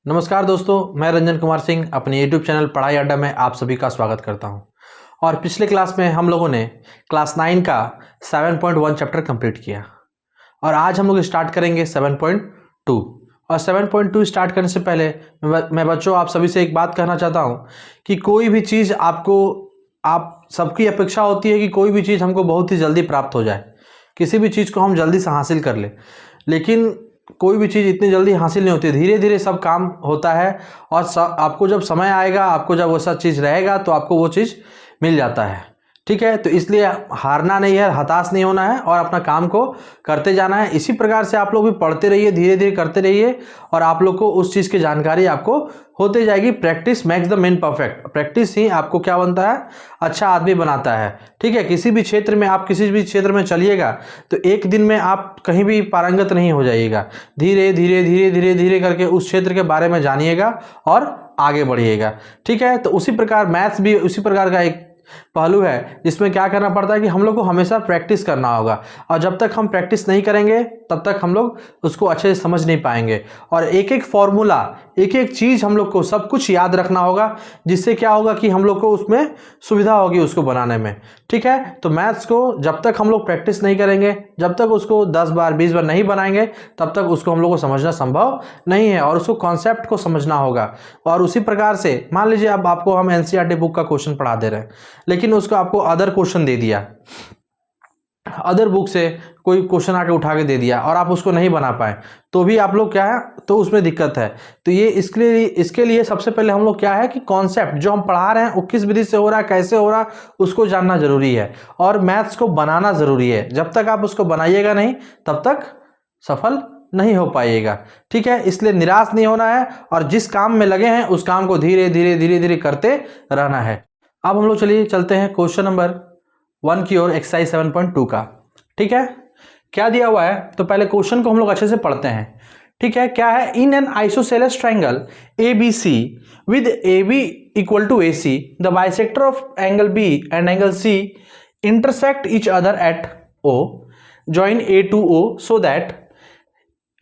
नमस्कार दोस्तों, मैं रंजन कुमार सिंह अपने YouTube चैनल पढ़ाई अड्डा में आप सभी का स्वागत करता हूं। और पिछले क्लास में हम लोगों ने क्लास 9 का 7.1 चैप्टर कंप्लीट किया और आज हम लोग स्टार्ट करेंगे 7.2। और 7.2 स्टार्ट करने से पहले मैं बच्चों आप सभी से एक बात कहना चाहता हूं कि कोई भी चीज़ आप सबकी अपेक्षा होती है कि कोई भी चीज़ हमको बहुत ही जल्दी प्राप्त हो जाए, किसी भी चीज़ को हम जल्दी से हासिल कर लें। लेकिन कोई भी चीज़ इतनी जल्दी हासिल नहीं होती, धीरे धीरे सब काम होता है। और आपको जब समय आएगा, आपको जब वैसा चीज़ रहेगा तो आपको वो चीज़ मिल जाता है। ठीक है, तो इसलिए हारना नहीं है, हताश नहीं होना है और अपना काम को करते जाना है। इसी प्रकार से आप लोग भी पढ़ते रहिए, धीरे धीरे करते रहिए और आप लोग को उस चीज़ की जानकारी आपको होते जाएगी। Practice makes the man perfect. Practice ही आपको क्या बनता है, अच्छा आदमी बनाता है। ठीक है, किसी भी क्षेत्र में आप किसी भी क्षेत्र में चलिएगा तो एक दिन में आप कहीं भी पारंगत नहीं हो जाइएगा। धीरे धीरे धीरे धीरे धीरे करके उस क्षेत्र के बारे में जानिएगा और आगे बढ़िएगा। ठीक है, तो उसी प्रकार मैथ्स भी उसी प्रकार का एक पहलू है जिसमें क्या करना पड़ता है कि हम लोग को हमेशा प्रैक्टिस करना होगा। और जब तक हम प्रैक्टिस नहीं करेंगे तब तक हम लोग उसको अच्छे से समझ नहीं पाएंगे। और एक एक फॉर्मूला, एक एक चीज़ हम लोग को सब कुछ याद रखना होगा, जिससे क्या होगा कि हम लोग को उसमें सुविधा होगी उसको बनाने में। ठीक है, तो मैथ्स को जब तक हम लोग प्रैक्टिस नहीं करेंगे, जब तक उसको 10 बार 20 बार नहीं बनाएंगे, तब तक उसको हम लोग को समझना संभव नहीं है और उसको कॉन्सेप्ट को समझना होगा। और उसी प्रकार से मान लीजिए अब आपको हम एनसीईआरटी बुक का क्वेश्चन पढ़ा दे रहे हैं, लेकिन उसको आपको अदर क्वेश्चन दे दिया, अदर बुक से कोई क्वेश्चन आके उठा के दे दिया और आप उसको नहीं बना पाए, तो भी आप लोग क्या है, तो उसमें दिक्कत है। तो ये इसके लिए सबसे पहले हम लोग क्या है कि कॉन्सेप्ट जो हम पढ़ा रहे हैं वो किस विधि से हो रहा है, कैसे हो रहा है, उसको जानना जरूरी है। और मैथ्स को बनाना जरूरी है। जब तक आप उसको बनाइएगा नहीं तब तक सफल नहीं हो पाइएगा। ठीक है, इसलिए निराश नहीं होना है और जिस काम में लगे हैं उस काम को धीरे धीरे धीरे धीरे करते रहना है। अब हम लोग चलिए चलते हैं क्वेश्चन नंबर 1 की ओर, एक्सरसाइज 7.2 का। ठीक है, क्या दिया हुआ है तो पहले क्वेश्चन को हम लोग अच्छे से पढ़ते हैं। ठीक है, क्या है, in an isosceles triangle ABC with AB equal to AC the bisector of angle B and angle C intersect each other at O, join A to O so that,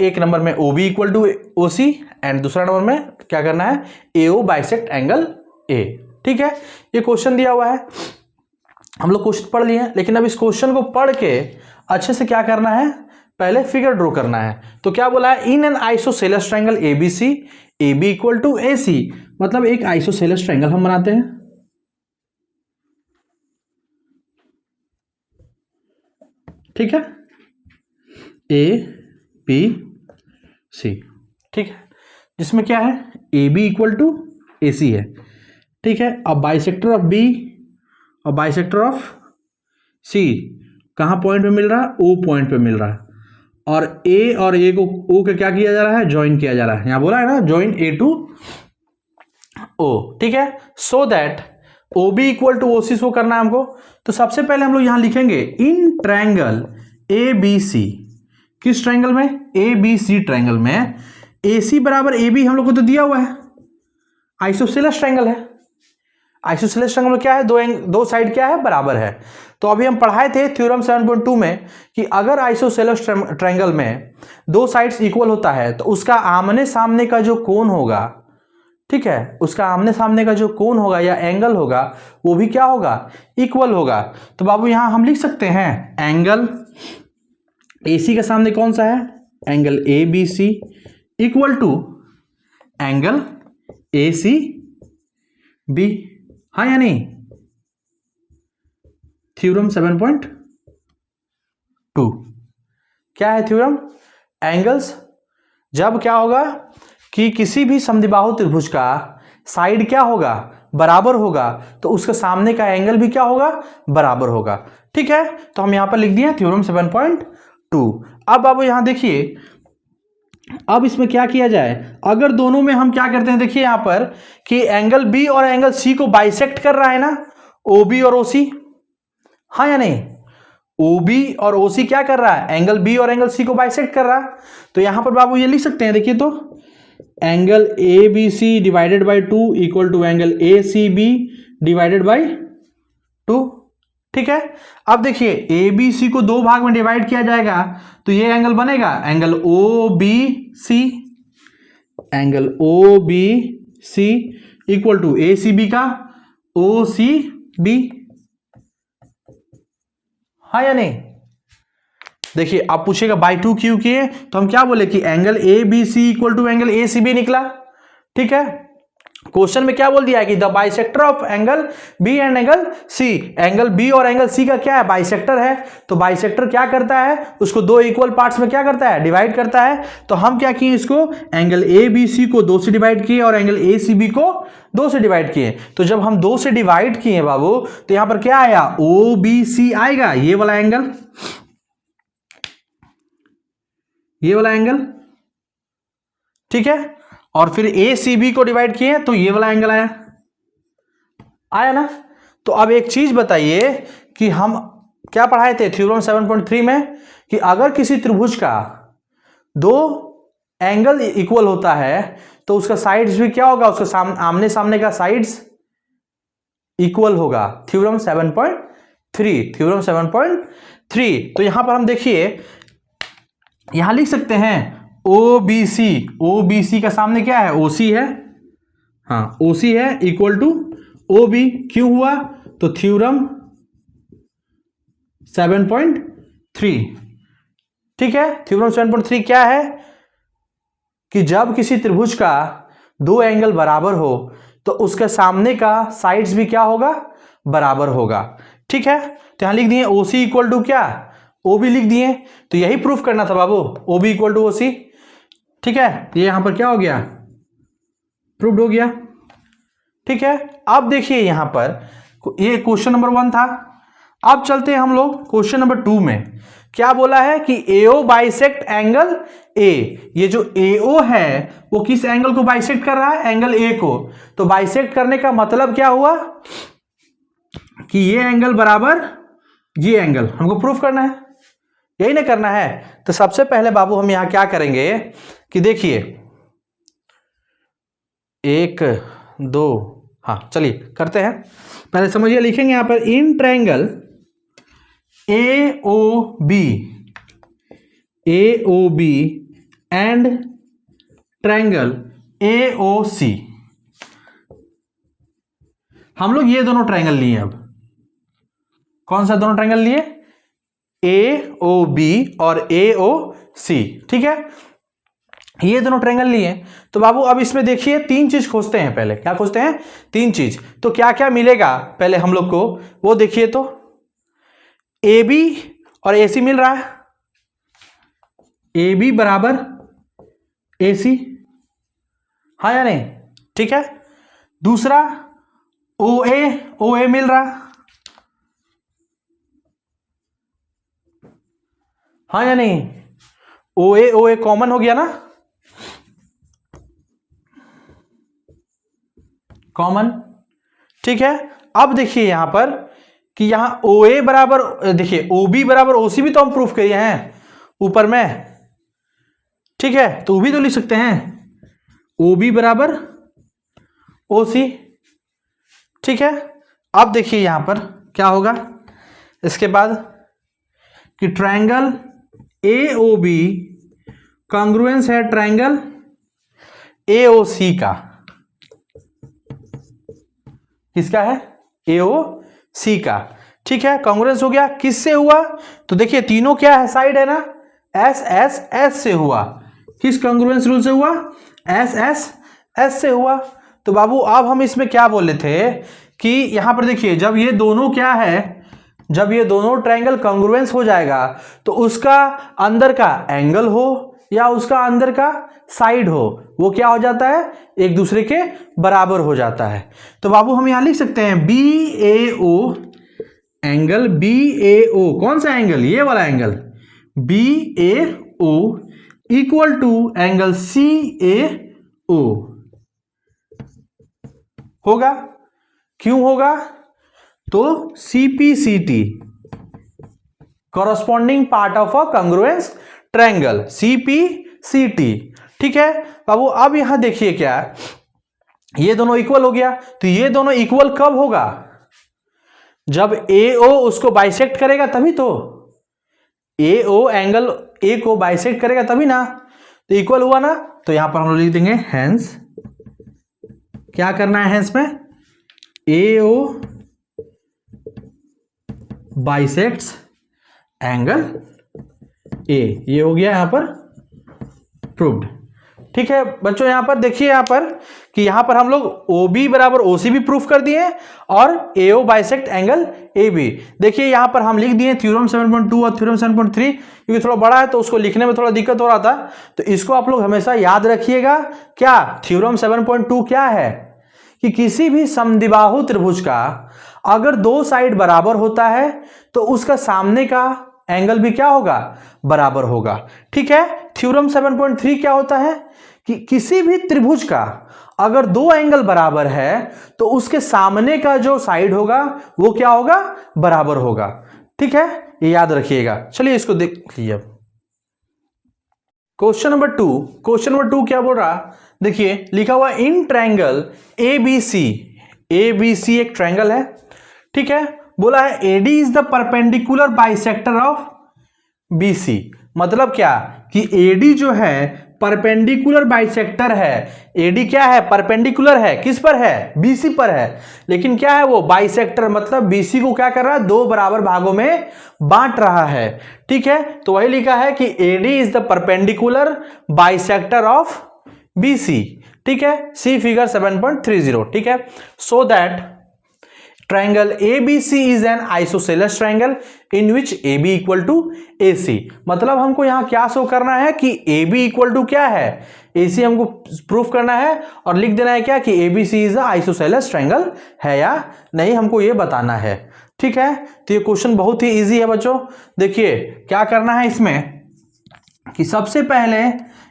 एक नंबर में OB equal to OC and दूसरा नंबर में क्या करना है, AO bisect angle A। ठीक है, ये क्वेश्चन दिया हुआ है, हम लोग क्वेश्चन पढ़ लिए हैं, लेकिन अब इस क्वेश्चन को पढ़ के अच्छे से क्या करना है, पहले फिगर ड्रॉ करना है। तो क्या बोला है, in an isosceles triangle ABC AB equal to AC, मतलब एक आइसोसेलेस ट्रायंगल हम बनाते हैं। ठीक है, ABC, ठीक है, जिसमें क्या है, AB इक्वल टू AC है। ठीक है, अब बाइसेक्टर ऑफ B और बाइसेक्टर ऑफ C कहाँ पॉइंट पे मिल रहा है, O पॉइंट पे मिल रहा है। और A और A को O के क्या किया जा रहा है, ज्वाइन किया जा रहा है। यहां बोला है ना, ज्वाइन A टू O। ठीक है, so that OB equal to OC को करना है हमको। तो सबसे पहले हम लोग यहां लिखेंगे इन ट्रायंगल ABC, किस ट्रायंगल में, ABC ट्रायंगल में AC बराबर AB हम लोग को तो दिया हुआ है, आइसोसेलेस ट्रायंगल है। आइसोसेलेस ट्रायंगल में क्या है, दो साइड क्या है, बराबर है। तो अभी हम पढ़ाए थे थ्योरम 7.2 में कि अगर आइसोसेलेस ट्रायंगल में दो साइड्स इक्वल होता है तो उसका आमने सामने का जो कोण होगा, ठीक है, उसका आमने सामने का जो कोण होगा या एंगल होगा वो भी क्या होगा, इक्वल होगा। तो बाबू यहां हम लिख सकते हैं एंगल AC के सामने कौन सा है, angle ABC equal to angle ACB। हाँ या नहीं, थ्योरम 7.2 क्या है थ्योरम, एंगल्स जब क्या होगा कि किसी भी समद्विबाहु त्रिभुज का साइड क्या होगा, बराबर होगा, तो उसके सामने का एंगल भी क्या होगा, बराबर होगा। ठीक है, तो हम यहां पर लिख दिए थ्योरम 7.2। अब बाबू यहां देखिए, अब इसमें क्या किया जाए, अगर दोनों में हम क्या करते हैं, देखिए यहां पर कि एंगल B और एंगल C को बाइसेक्ट कर रहा है ना, OB और OC, हाँ या नहीं, OB और OC क्या कर रहा है, एंगल B और एंगल C को बाइसेक्ट कर रहा है। तो यहां पर बाबू ये लिख सकते हैं, देखिए तो angle ABC divided by 2 equal to angle ACB divided by 2। ठीक है, अब देखिए ABC को दो भाग में डिवाइड किया जाएगा तो ये एंगल बनेगा angle OBC, angle O B C equal to A C B का ओ सी बी, हाँ या नहीं? देखिए आप पूछेगा बाई टू क्यों किए, तो हम क्या बोले कि angle A B C equal to angle A C B निकला। ठीक है, क्वेश्चन में क्या बोल दिया है कि the bisector of angle B and angle C, angle B और एंगल सी का क्या है, बाइसेक्टर है। तो बाइसेक्टर क्या करता है, उसको दो इक्वल पार्ट्स में क्या करता है, डिवाइड करता है। तो हम क्या किए, इसको एंगल ए बी सी को 2 से डिवाइड किए और एंगल ए सी बी को 2 से डिवाइड किए। तो जब हम 2 से डिवाइड किए बाबू, तो यहां पर क्या आया, ओ बी सी आएगा, ये वाला एंगल, ये वाला एंगल। ठीक है, और फिर ए सी बी को डिवाइड किए तो ये वाला एंगल आया, आया ना। तो अब एक चीज बताइए कि हम क्या पढ़ाए थे थ्योरम 7.3 में कि अगर किसी त्रिभुज का दो एंगल इक्वल होता है तो उसका साइड्स भी क्या होगा, उसका आमने सामने का साइड्स इक्वल होगा। Theorem 7.3, theorem 7.3। तो यहां पर हम देखिए, यहां लिख सकते हैं ओ बी सी, ओ बी सी का सामने क्या है, ओ सी है, हाँ ओ सी है, इक्वल टू ओ बी। क्यों हुआ, तो थ्योरम 7.3। ठीक है, थ्योरम 7.3 क्या है कि जब किसी त्रिभुज का दो एंगल बराबर हो तो उसके सामने का साइड्स भी क्या होगा, बराबर होगा। ठीक है, तो यहां लिख दिए ओ सी इक्वल टू क्या, ओ बी लिख दिए। तो यही प्रूफ करना था बाबू, O B equal to O C. ठीक है, ये यहां पर क्या हो गया, प्रूव्ड हो गया। ठीक है, अब देखिए यहां पर ये क्वेश्चन नंबर 1 था। अब चलते हैं हम लोग क्वेश्चन नंबर 2 में। क्या बोला है कि एओ बाइसेक्ट एंगल ए, ये जो एओ है वो किस एंगल को बाइसेक्ट कर रहा है, एंगल ए को। तो बाइसेक्ट करने का मतलब क्या हुआ कि ये एंगल बराबर ये एंगल, हमको प्रूफ करना है, यही ना करना है। तो सबसे पहले बाबू हम यहां क्या करेंगे कि देखिए 1 2, हाँ चलिए करते हैं। पहले समझिए, लिखेंगे यहां पर in triangle A O B and triangle A O C. हम लोग ये दोनों ट्रायंगल लिए, अब कौन सा दोनों ट्रायंगल लिए, ए ओ बी और ए ओ सी। ठीक है, ये दोनों ट्रायंगल लिए। तो बाबू अब इसमें देखिए 3 चीज खोजते हैं, पहले क्या खोजते हैं, 3 चीज। तो क्या क्या मिलेगा पहले हम लोग को वो देखिए। तो ए बी और ए सी मिल रहा है, ए बी बराबर ए सी, हाँ या नहीं? ठीक है, दूसरा ओ ए मिल रहा, हाँ या नहीं? ओ ए कॉमन हो गया ना, कॉमन। ठीक है, अब देखिए यहां पर कि यहां ओ ए बराबर, देखिए ओ बी बराबर ओ सी भी तो हम प्रूफ किए हैं ऊपर में। ठीक है, तो भी तो लिख सकते हैं ओ बी बराबर ओ सी। ठीक है, अब देखिए यहां पर क्या होगा इसके बाद कि triangle A O B congruence है ट्रायंगल ए ओ सी का। किसका है, ए ओ सी का। ठीक है, कॉन्ग्रुएंस हो गया, किससे हुआ, तो देखिए तीनों क्या है, साइड है ना, एस एस एस से हुआ। किस कॉन्ग्रुएंस रूल से हुआ, एस एस एस से हुआ। तो बाबू अब हम इसमें क्या बोले थे कि यहां पर देखिए जब ये दोनों क्या है, जब ये दोनों ट्रायंगल कॉन्ग्रुएंस हो जाएगा तो उसका अंदर का एंगल हो या उसका अंदर का साइड हो, वो क्या हो जाता है, एक दूसरे के बराबर हो जाता है। तो बाबू हम यहां लिख सकते हैं B A O, angle B A O, कौन सा एंगल, ये वाला angle B A O equal to angle C A O होगा। क्यों होगा, तो CPCT corresponding part of a congruence triangle, CPCT। ठीक है बाबू, अब यहां देखिए क्या, ये दोनों इक्वल हो गया। तो ये दोनों इक्वल कब होगा, जब AO उसको बाइसेक्ट करेगा तभी तो, AO एंगल ए को बाइसेक्ट करेगा तभी ना, तो इक्वल हुआ ना। तो यहां पर हम लोग लिख देंगे हेंस, क्या करना है हेंस में, AO बाइसेक्ट्स एंगल A, ये हो गया यहां पर प्रूव्ड। ठीक है बच्चों, यहां पर देखिए यहां पर कि यहां पर हम लोग OB बराबर OC भी प्रूफ कर दिए और AO बाइसेक्ट एंगल AB। देखिए यहां पर हम लिख दिए थ्योरम 7.2 और थ्योरम 7.3, क्योंकि थोड़ा बड़ा है तो उसको लिखने में थोड़ा दिक्कत हो रहा था, तो इसको आप लोग हमेशा याद रखिएगा। क्या थ्योरम 7.2 क्या है कि किसी भी समद्विबाहु त्रिभुज का अगर दो साइड बराबर होता है तो उसका सामने का एंगल भी क्या होगा, बराबर होगा। ठीक है, थ्योरम 7.3 क्या होता है कि किसी भी त्रिभुज का अगर दो एंगल बराबर है तो उसके सामने का जो साइड होगा वो क्या होगा, बराबर होगा। ठीक है, ये याद रखिएगा। चलिए इसको देख लीजिए। क्वेश्चन नंबर टू क्या बोल रहा, देखिए लिखा हुआ इन ट्रायंगल ABC, ABC एक ट्रायंगल है। ठीक है, बोला है AD is the perpendicular bisector of BC। मतलब क्या कि AD जो है परपेंडिकुलर बाइसेक्टर है। AD क्या है, परपेंडिकुलर है, किस पर है, BC पर है, लेकिन क्या है वो बाइसेक्टर, मतलब BC को क्या कर रहा है, दो बराबर भागों में बांट रहा है। ठीक है, तो वही लिखा है कि AD is the perpendicular bisector of BC। ठीक है, सी फिगर 7.30। ठीक है, so that triangle ABC is an isosceles triangle in which AB equal to AC। मतलब हमको यहां क्या शो करना है कि AB इक्वल टू क्या है, AC हमको प्रूफ करना है और लिख देना है क्या कि ABC is a isosceles triangle है या नहीं, हमको ये बताना है। ठीक है, तो ये क्वेश्चन बहुत ही इजी है बच्चों। देखिए क्या करना है इसमें कि सबसे पहले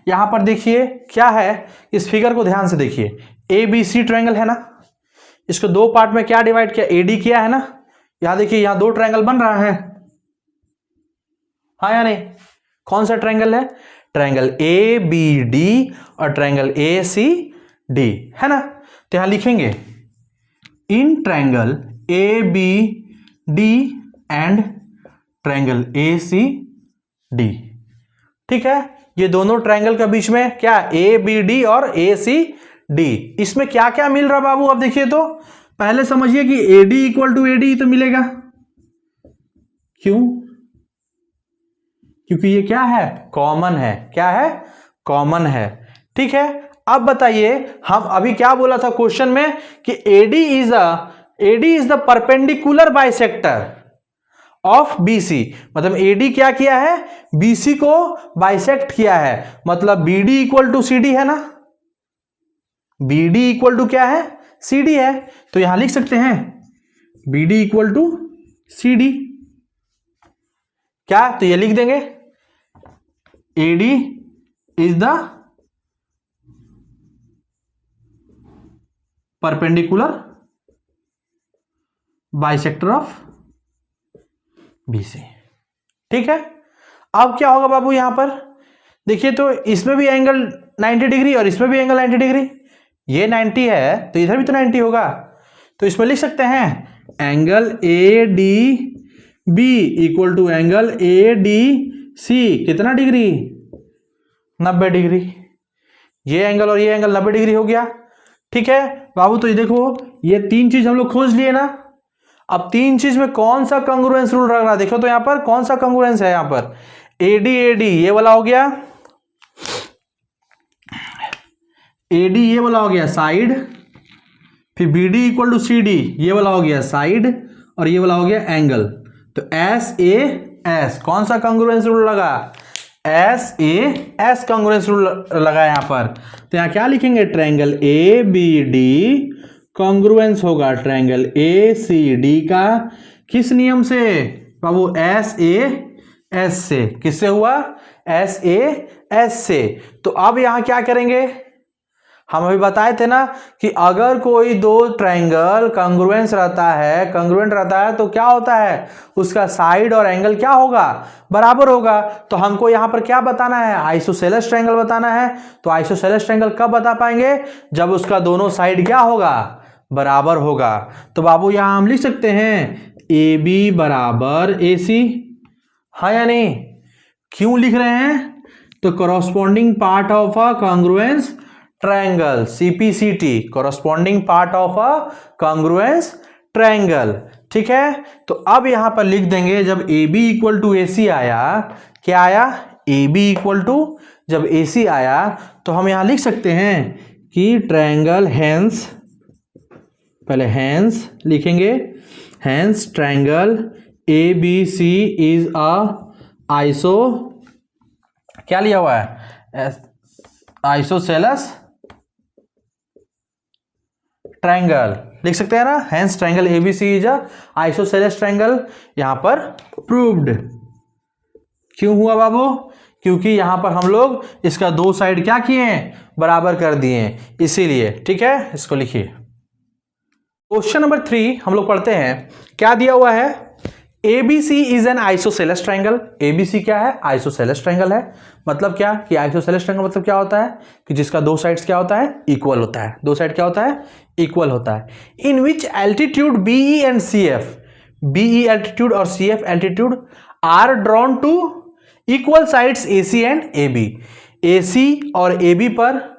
यहां पर देखिए क्या है, इस फिगर को ध्यान से देखिए, ABC ट्रायंगल है ना, इसको दो पार्ट में क्या डिवाइड किया, AD किया है ना। यहां देखिए यहां दो ट्रायंगल बन रहा है, हाँ या नहीं, कौन सा ट्रायंगल है, ट्रायंगल ABD और ट्रायंगल ACD है ना। तो यहां लिखेंगे in triangle ABD and triangle ACD। ठीक है, ये दोनों ट्रायंगल के बीच में क्या ABD और ACD, इसमें क्या क्या मिल रहा बाबू, अब देखिए तो पहले समझिए कि AD इक्वल टू AD तो मिलेगा, क्यों, क्योंकि ये क्या है, कॉमन है, क्या है, कॉमन है। ठीक है, अब बताइए हम अभी क्या बोला था क्वेश्चन में कि AD is the perpendicular bisector of BC। मतलब AD क्या किया है, BC को बाइसेक्ट किया है, मतलब BD इक्वल टू CD है ना, BD इक्वल टू क्या है, CD है। तो यहां लिख सकते हैं BD इक्वल टू CD, क्या, तो ये लिख देंगे AD is the perpendicular bisector of BC। ठीक है, अब क्या होगा बाबू यहां पर देखिए, तो इसमें भी एंगल 90 डिग्री और इसमें भी एंगल 90 डिग्री, ये 90 है तो इधर भी तो 90 होगा, तो इसमें लिख सकते हैं angle ADB equal to angle ADC कितना डिग्री, 90 डिग्री। ये एंगल और ये एंगल 90 डिग्री हो गया। ठीक है बाबू, तो ये देखो ये तीन चीज हम लोग खोज लिए ना। अब तीन चीज में कौन सा कंग्रुएंस रूल लग रहा है, देखो तो यहां पर कौन सा कंग्रुएंस है, यहां पर AD ये वाला हो गया, AD ये वाला हो गया साइड, फिर BD इक्वल टू CD ये वाला हो गया साइड, और ये वाला हो गया एंगल। तो SAS कौन सा कंग्रुएंस रूल लगा, SAS कंग्रुएंस रूल लगा यहां पर। तो यहां क्या लिखेंगे, ट्रायंगल ABD कॉन्ग्रुएंस होगा ट्रायंगल ACD का, किस नियम से बाबू, SAS से, किससे हुआ, SAS से। तो अब यहां क्या करेंगे, हम अभी बताए थे ना कि अगर कोई दो ट्रायंगल कॉन्ग्रुएंस रहता है, कॉन्ग्रुएंट रहता है तो क्या होता है, उसका साइड और एंगल क्या होगा, बराबर होगा। तो हमको यहां पर क्या बताना है, आइसोसेलेस ट्रायंगल बताना है। तो आइसोसेलेस ट्रायंगल कब बता पाएंगे, जब उसका दोनों साइड क्या होगा, बराबर होगा। तो बाबू यहां हम लिख सकते हैं AB बराबर AC, हाँ या नहीं, क्यों लिख रहे हैं, तो corresponding part of a congruence triangle, CPCT, corresponding part of a congruence triangle. ठीक है, तो अब यहां पर लिख देंगे जब A B equal to A सी आया, क्या आया, ए बी इक्वल टू जब ए सी आया तो हम यहां लिख सकते हैं कि ट्रायंगल हैंस, पहले हैंस लिखेंगे, hence triangle A B C is a iso, क्या लिया हुआ है, आइसोसेलेस ट्रायंगल लिख सकते हैं ना, hence triangle ABC is a isosceles triangle. यहां पर प्रूव्ड क्यों हुआ बाबू, क्योंकि यहां पर हम लोग इसका दो साइड क्या किए हैं, बराबर कर दिए हैं, इसीलिए। ठीक है, इसको लिखिए। क्वेश्चन नंबर 3 हम लोग पढ़ते हैं, क्या दिया हुआ है, ABC is an isosceles triangle. ABC क्या है, आइसोसेलेस ट्रायंगल है। मतलब क्या कि आइसोसेलेस ट्रायंगल मतलब क्या होता है कि जिसका दो साइड्स क्या होता है, इक्वल होता है, दो साइड क्या होता है, इक्वल होता है। In which altitude BE and CF, BE altitude और CF altitude are drawn to equal sides AC and AB। AC और AB पर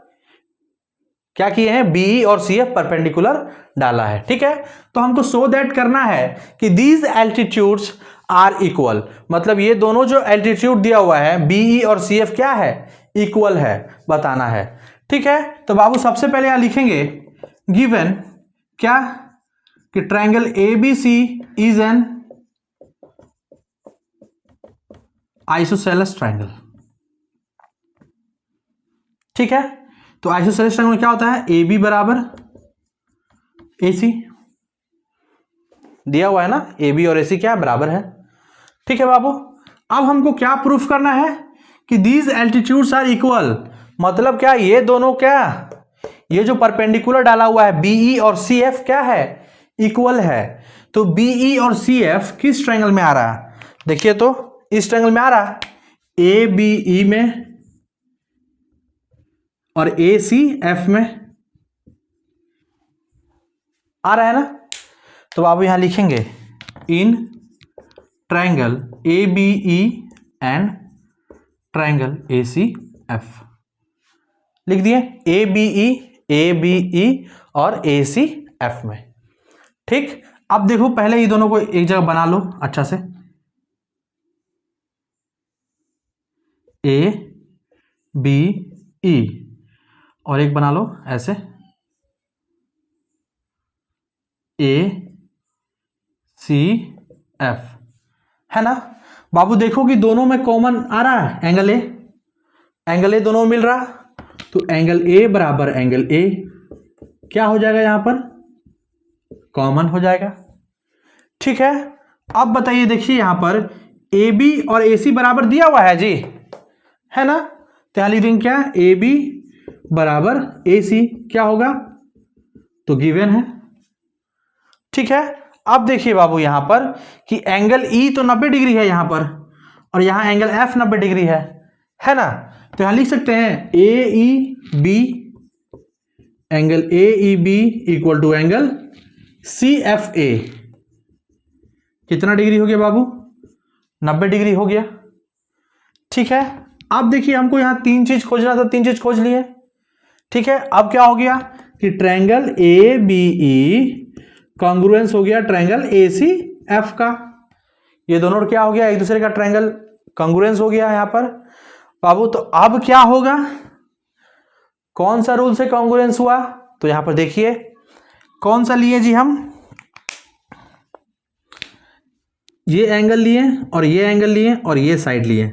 क्या किए हैं, BE और CF परपेंडिकुलर डाला है। ठीक है, तो हमको सो दैट करना है कि दीज एल्टीट्यूड्स आर इक्वल, मतलब ये दोनों जो एल्टीट्यूड दिया हुआ है BE और CF क्या है, इक्वल है, बताना है। ठीक है, तो बाबू सबसे पहले यहां लिखेंगे गिवन क्या कि triangle ABC is an isosceles triangle. ठीक है, तो आइसोसेलेस ट्रायंगल क्या होता है, AB बराबर AC दिया हुआ है ना, AB और AC क्या बराबर है। ठीक है बाबू, अब हमको क्या प्रूफ करना है कि दीज एल्टीट्यूड्स आर इक्वल, मतलब क्या ये दोनों क्या, ये जो परपेंडिकुलर डाला हुआ है BE और CF क्या है, इक्वल है। तो BE और CF किस ट्रायंगल में आ रहा है, देखिए तो इस ट्रायंगल में आ रहा है, ABE में और ACF में आ रहा है ना। तो बाबू यहां लिखेंगे in triangle ABE and triangle ACF, लिख दिए ABE और ACF में। ठीक, अब देखो पहले ये दोनों को एक जगह बना लो अच्छा से, ABE और एक बना लो ऐसे ACF, है ना बाबू। देखो कि दोनों में कॉमन आ रहा है एंगल A, एंगल A दोनों मिल रहा, तो एंगल A बराबर एंगल A क्या हो जाएगा, यहां पर कॉमन हो जाएगा। ठीक है, अब बताइए, देखिए यहां पर AB और AC बराबर दिया हुआ है जी, है ना, तो यहां लिख देंगे क्या, AB बराबर AC क्या होगा, तो गिवन है। ठीक है, अब देखिए बाबू यहां पर कि एंगल E तो 90 डिग्री है यहां पर, और यहां एंगल F 90 डिग्री है ना, तो यहां लिख सकते हैं AEB, angle AEB equal to angle CFA, कितना डिग्री हो गया बाबू, 90 डिग्री हो गया। ठीक है, अब देखिए हमको यहां तीन चीज खोजना था, तीन चीज खोज लिए। ठीक है, अब क्या हो गया कि ट्रायंगल ABE कॉन्ग्रुएंस हो गया ट्रायंगल ACF का, ये दोनों क्या हो गया, एक दूसरे का ट्रायंगल कॉन्ग्रुएंस हो गया यहां पर बाबू। तो अब क्या होगा, कौन सा रूल से कॉन्ग्रुएंस हुआ, तो यहां पर देखिए कौन सा लिए जी, हम ये एंगल लिए और ये एंगल लिए और ये साइड लिए,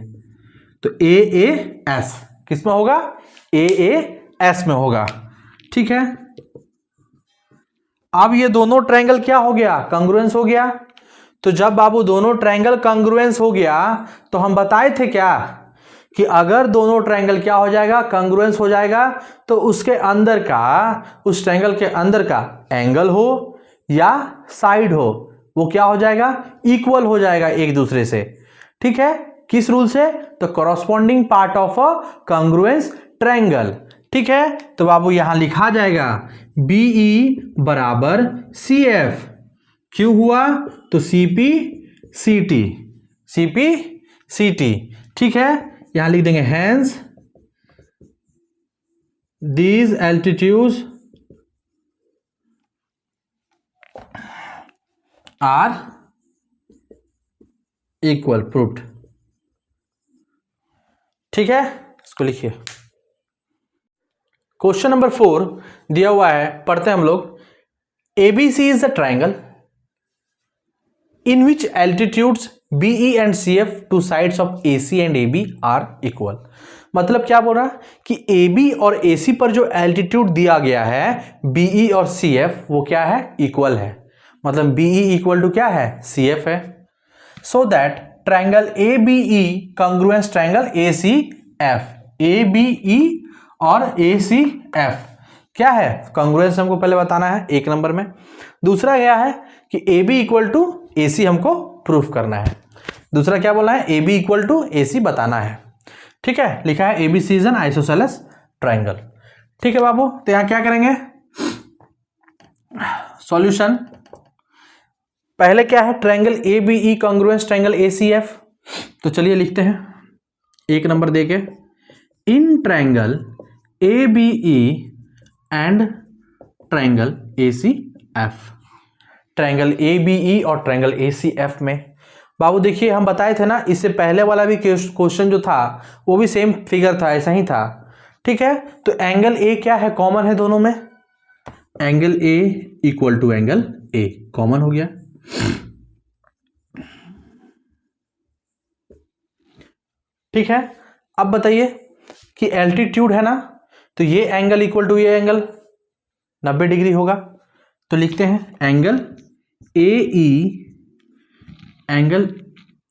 तो AAS किस में होगा, AAS में होगा। ठीक है, अब ये दोनों ट्रायंगल क्या हो गया, कॉन्ग्रुएंस हो गया। तो जब बाबू दोनों ट्रायंगल कॉन्ग्रुएंस हो गया तो हम बताए थे क्या कि अगर दोनों ट्रायंगल क्या हो जाएगा, कॉन्ग्रुएंस हो जाएगा, तो उसके अंदर का, उस ट्रायंगल के अंदर का एंगल हो या साइड हो, वो क्या हो जाएगा, इक्वल हो जाएगा एक दूसरे से। ठीक है, किस रूल से, तो corresponding part of a congruence triangle. ठीक है, तो बाबू यहां लिखा जाएगा BE बराबर CF, क्यों हुआ, तो CP CT, CP CT। ठीक है, यहां लिख देंगे hence these altitudes are equal, proved. ठीक है, इसको लिखिए। क्वेश्चन नंबर 4 दिया हुआ है, पढ़ते हैं हम लोग। ABC is the triangle in which altitudes BE and CF to sides of AC and AB are equal. मतलब क्या बोल रहा है कि AB और AC पर जो एल्टीट्यूड दिया गया है BE और CF वो क्या है, इक्वल है। मतलब BE इक्वल टू क्या है, CF है। So that triangle ABE congruence triangle ACF, ABE और ACF क्या है, कॉन्ग्रुएंस हमको पहले बताना है 1 नंबर में। दूसरा क्या है कि AB इक्वल टू AC हमको प्रूफ करना है। दूसरा क्या बोला है, AB इक्वल टू AC बताना है। ठीक है, लिखा है ABC is an isosceles triangle. ठीक है बाबू, तो यहां क्या करेंगे, सॉल्यूशन। पहले क्या है, triangle ABE congruence triangle ACF। तो चलिए लिखते हैं 1 नंबर देके, in triangle ABE and triangle ACF। Triangle ABE और ट्राइंगल ACF में बाबू देखिए, हम बताए थे ना, इससे पहले वाला भी क्वेश्चन जो था वो भी सेम फिगर था, ऐसा ही था। ठीक है, तो एंगल A क्या है, कॉमन है दोनों में, angle A equal to angle A common हो गया। ठीक है, अब बताइए कि एल्टीट्यूड है ना, तो ये एंगल इक्वल टू ये एंगल 90 डिग्री होगा। तो लिखते हैं angle AE angle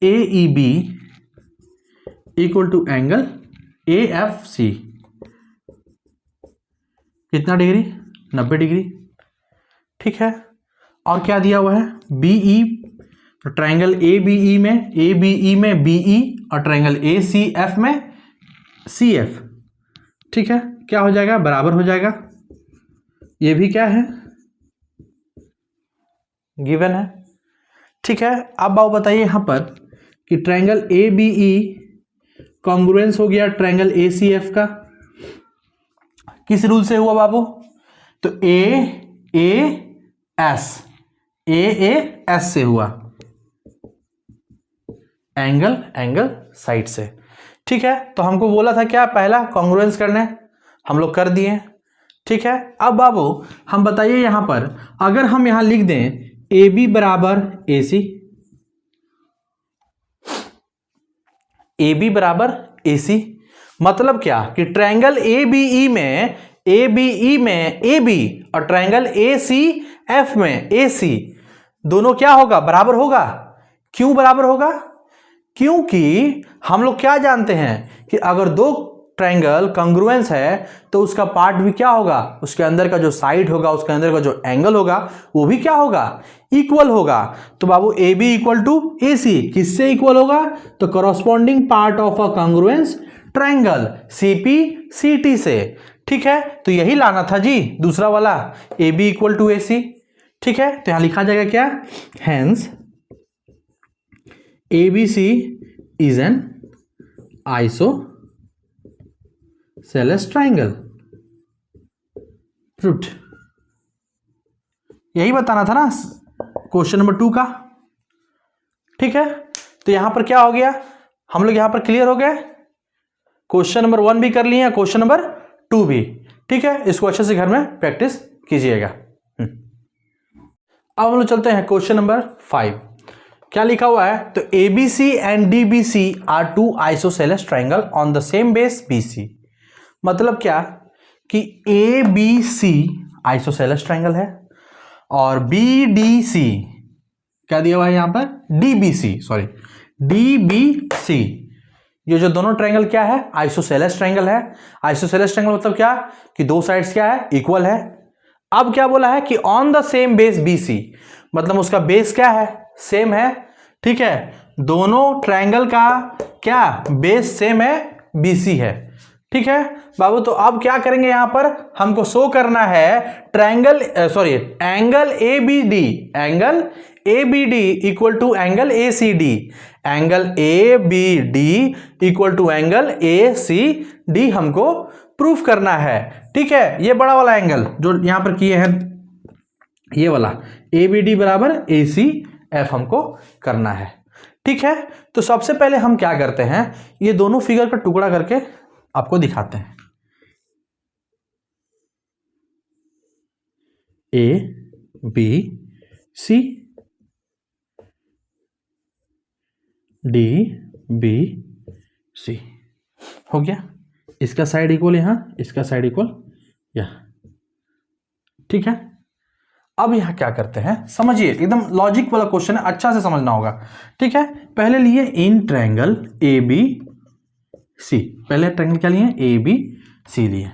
AEB equal to angle AFC, कितना डिग्री, 90 डिग्री। ठीक है, और क्या दिया हुआ है, BE, तो ट्राइंगल ABE में BE और ट्राइंगल ACF में CF। ठीक है, क्या हो जाएगा, बराबर हो जाएगा। ये भी क्या है, गिवन है। ठीक है, अब आओ बताइए यहां पर कि ट्राइंगल ABE कॉन्ग्रुएंस हो गया ट्राइंगल ACF का, किस रूल से हुआ बाबू, तो AAS से हुआ, एंगल साइड से। ठीक है, तो हमको बोला था क्या, पहला कॉन्ग्रुएंस करना है, हम लोग कर दिए। ठीक है, अब बाबू हम बताइए यहां पर, अगर हम यहां लिख दें AB बराबर AC, AB बराबर AC, मतलब क्या कि ट्राइंगल ABE में AB और ट्राइंगल ACF में AC दोनों क्या होगा, बराबर होगा। क्यों बराबर होगा, क्योंकि हम लोग क्या जानते हैं कि अगर दो ट्राइंगल कॉन्ग्रुएंस है तो उसका पार्ट भी क्या होगा, उसके अंदर का जो साइड होगा, उसके अंदर का जो एंगल होगा वो भी क्या होगा, इक्वल होगा। तो बाबू AB इक्वल टू AC किससे इक्वल होगा, तो corresponding part of a congruence triangle CP CT से। ठीक है, तो यही लाना था जी, दूसरा वाला AB इक्वल टू AC। ठीक है, तो यहां लिखा जाएगा क्या, hence ABC is an isosceles triangle, proved. यही बताना था ना क्वेश्चन नंबर 2 का। ठीक है, तो यहां पर क्या हो गया, हम लोग यहां पर क्लियर हो गए, क्वेश्चन नंबर 1 भी कर लिए, क्वेश्चन नंबर 2 भी। ठीक है, इसको अच्छे से घर में प्रैक्टिस कीजिएगा। अब हम लोग चलते हैं क्वेश्चन नंबर 5। क्या लिखा हुआ है, तो ABC and DBC are 2 isosceles triangle on the same base BC। मतलब क्या कि ABC आइसोसेलेस ट्राइंगल है और BDC क्या दिया हुआ है यहां पर, DBC, ये जो दोनों ट्राइंगल क्या है, आइसोसेलेस ट्राइंगल है। आइसोसेलेस ट्राइंगल मतलब क्या कि दो साइड्स क्या है, इक्वल है। अब क्या बोला है कि on the same base BC, मतलब उसका बेस क्या है, सेम है। ठीक है, दोनों ट्राइंगल का क्या बेस सेम है, BC है। ठीक है बाबू, तो अब क्या करेंगे, यहां पर हमको शो करना है triangle angle ABD equal to angle ACD। Angle A B D equal to angle A C D हमको प्रूफ करना है। ठीक है, ये बड़ा वाला एंगल जो यहां पर किए हैं, ये वाला ए बी डी बराबर ए सी एफ हमको करना है। ठीक है, तो सबसे पहले हम क्या करते हैं, ये दोनों फिगर का टुकड़ा करके आपको दिखाते हैं। A B C D B C हो गया, इसका साइड इक्वल यहां, इसका साइड इक्वल यहां। ठीक है, अब यहां क्या करते हैं, समझिए, एकदम लॉजिक वाला क्वेश्चन है, अच्छा से समझना होगा। ठीक है, पहले लिए इन ट्रायंगल ए बी सी, पहले ट्रायंगल क्या लिए, ए बी सी लिए।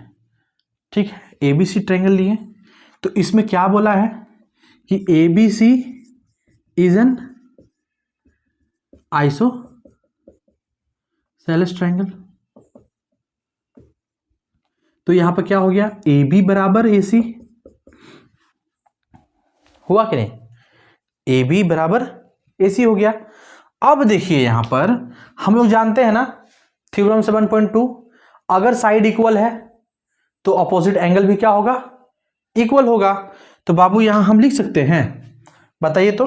ठीक है, ए बी सी ट्रायंगल लिए, तो इसमें क्या बोला है कि A B C is an isosceles triangle. तो यहां पर क्या हो गया, ए बी बराबर ए सी, हुआ कि नहीं, ए बी बराबर ए सी हो गया। अब देखिए यहां पर हम लोग जानते हैं ना थ्योरम 7.2, अगर साइड इक्वल है तो अपोजिट एंगल भी क्या होगा, इक्वल होगा। तो बाबू यहां हम लिख सकते हैं, बताइए तो,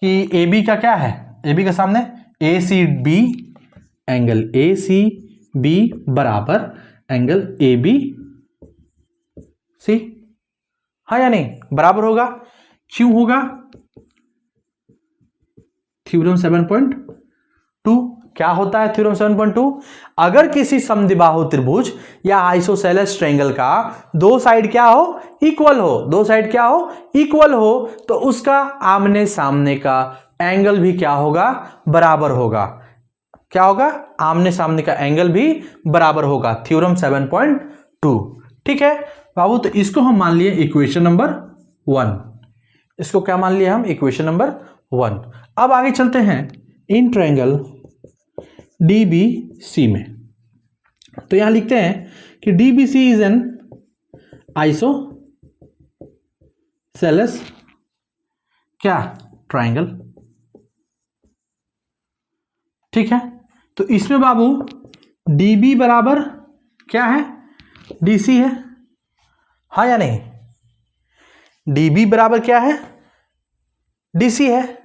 कि ए बी का क्या है, ए बी के सामने A C B, angle A C B बराबर एंगल ए बी सी, हाँ या नहीं, बराबर होगा। क्यों होगा, थ्योरम 7.2 क्या होता है, थ्योरम 7.2, अगर किसी समद्विबाहु त्रिभुज या आइसोसेलेस ट्रायंगल का दो साइड क्या हो, इक्वल हो, दो साइड क्या हो, इक्वल हो, तो उसका आमने सामने का एंगल भी क्या होगा, बराबर होगा। क्या होगा, आमने सामने का एंगल भी बराबर होगा, थ्योरम 7.2। ठीक है बाबू, तो इसको हम मान लिए इक्वेशन नंबर 1, इसको क्या मान लिया हम, इक्वेशन नंबर 1। अब आगे चलते हैं in triangle D B C में, तो यहां लिखते हैं कि D B C is an isosceles क्या, ट्रायंगल। ठीक है, तो इसमें बाबू डी बी बराबर क्या है, डी सी है, हाँ या नहीं, डी बी बराबर क्या है, डी सी है,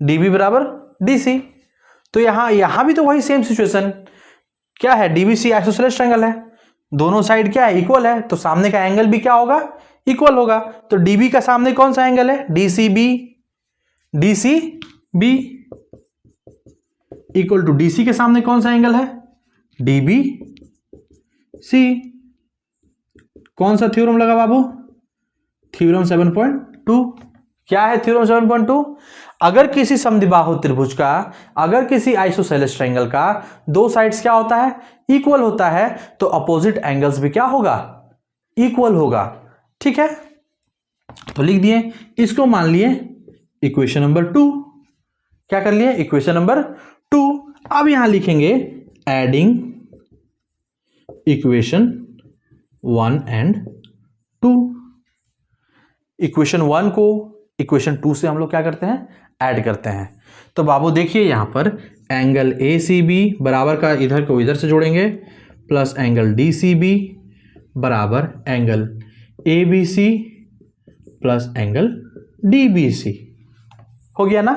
डी बी बराबर डी सी। तो यहां भी तो वही सेम सिचुएशन, क्या है, D B C isosceles triangle है, दोनों साइड क्या है, इक्वल है, तो सामने का एंगल भी क्या होगा, इक्वल होगा। तो डी बी का सामने कौन सा एंगल है, D C B, D C B equal to D C के सामने कौन सा एंगल है, डी बी सी। कौन सा थ्योरम लगा बाबू, थ्योरम 7.2। क्या है थ्योरम 7.2, अगर किसी समद्विबाहु त्रिभुज का, अगर किसी आइसोसेलेस ट्रायंगल का दो साइड्स क्या होता है, इक्वल होता है, तो अपोजिट एंगल्स भी क्या होगा, इक्वल होगा। ठीक है, तो लिख दिए, इसको मान लिए इक्वेशन नंबर 2। क्या कर लिए, इक्वेशन नंबर 2। अब यहां लिखेंगे एडिंग इक्वेशन 1 एंड 2। इक्वेशन 1 को इक्वेशन 2 से हम लोग क्या करते हैं, ऐड करते हैं। तो बाबू देखिए यहां पर एंगल ए सी बी बराबर का इधर को इधर से जोड़ेंगे, plus angle D C B बराबर angle A B C plus angle D B C, हो गया ना।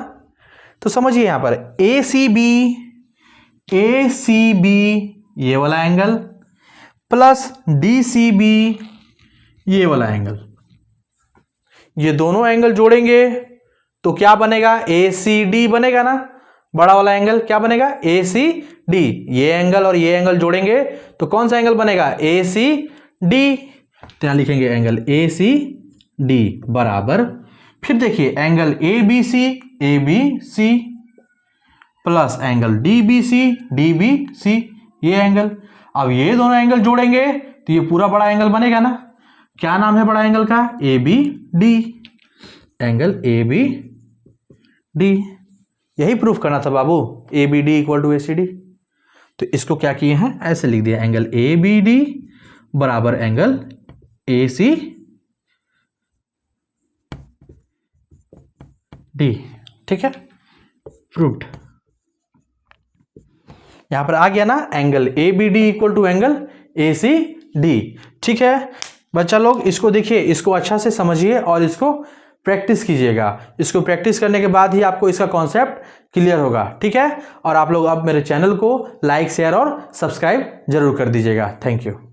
तो समझिए यहां पर ए सी बी ये वाला angle plus D C B ये वाला एंगल, ये दोनों एंगल जोड़ेंगे तो क्या बनेगा, ए सी डी बनेगा ना, बड़ा वाला एंगल क्या बनेगा, ए सी डी। ये एंगल और ये एंगल जोड़ेंगे तो कौन सा एंगल बनेगा, ए सी डी। तो यहां लिखेंगे एंगल ए सी डी बराबर, फिर देखिए angle A B C plus angle D B C ये एंगल। अब ये दोनों एंगल जोड़ेंगे तो ये पूरा बड़ा एंगल बनेगा ना, क्या नाम है बड़ा एंगल का, A B D, angle A B D. यही प्रूफ करना था बाबू, A B D equal to A C D. तो इसको क्या किए हैं, ऐसे लिख दिया, एंगल ए बी डी बराबर एंगल ए सी डी। ठीक है, प्रूव्ड। यहां पर आ गया ना angle A B D equal to angle A C D. ठीक है बच्चा लोग, इसको देखिए, इसको अच्छा से समझिए और इसको प्रैक्टिस कीजिएगा। इसको प्रैक्टिस करने के बाद ही आपको इसका कॉन्सेप्ट क्लियर होगा। ठीक है, और आप लोग अब मेरे चैनल को लाइक शेयर और सब्सक्राइब जरूर कर दीजिएगा। Thank you.